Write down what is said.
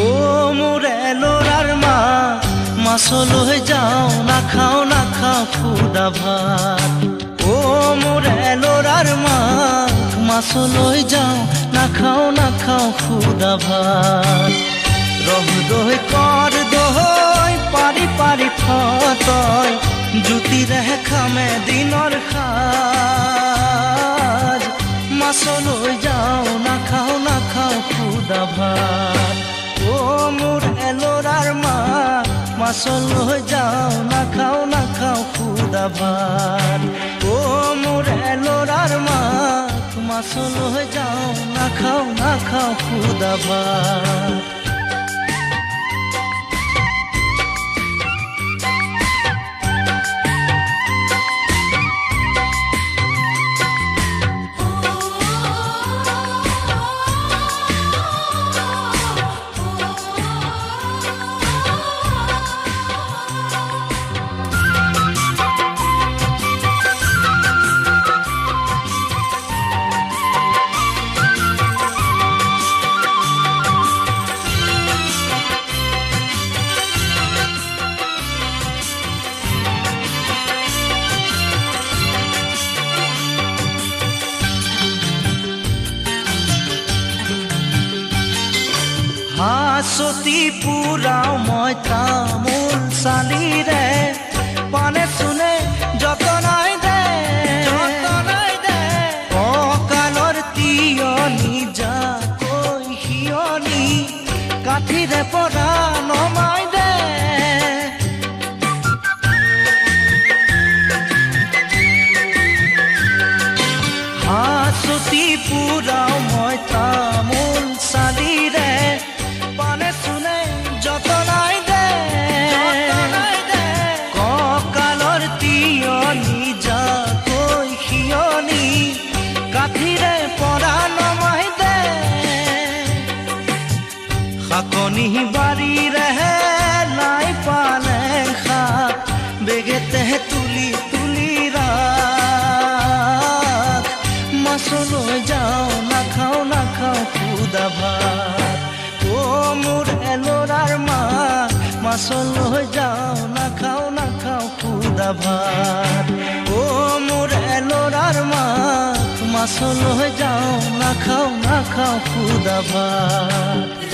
ও মোৰে লৰাৰ মা মাছলৈ যাওঁ নাখাওঁ খুদা ভাত ও মোৰে লৰাৰ মা মাছলৈ যাওঁ নাখাওঁ খুদা ভাত ৰহ দৈ কৰ দৈ পাৰি পাৰি ফতয় জুতিৰে খামে দিনৰ সাজ মাছলৈ যাওঁ নাখাওঁ খুদা ভাত ও মোৰে লৰাৰ মা মাছলৈ যাওঁ নাখাওঁ খুদা ভাত ও মোৰে লৰাৰ মা মাছলৈ যাওঁ নাখাওঁ খুদা ভাত হাঁচতি পুৰাও মই তামোল চালিৰে পানে চুনে যতনাই দে কঁকালৰ তিয়নি যাকৈ সিয়নি কাঠিৰে পৰা নমাই দে হাঁচতি পুৰাও মই তামোল চালিৰে পানে চুনে যতনাই দে কঁকালৰ তিয়নি যাকৈ সিয়নি কাঠিৰে পৰা নমাই দে শাকনি বাৰীৰে লাই পালেং শাক বেগেতে তুলি ৰাখ মাছলৈ যাওঁ নাখাওঁ খুদা ভাত ও মোৰে লৰাৰ মা মাছলৈ যাওঁ নাখাওঁ খুদা ভাত ও মোৰে লৰাৰ মা মাছলৈ যাওঁ নাখাওঁ খুদা ভাত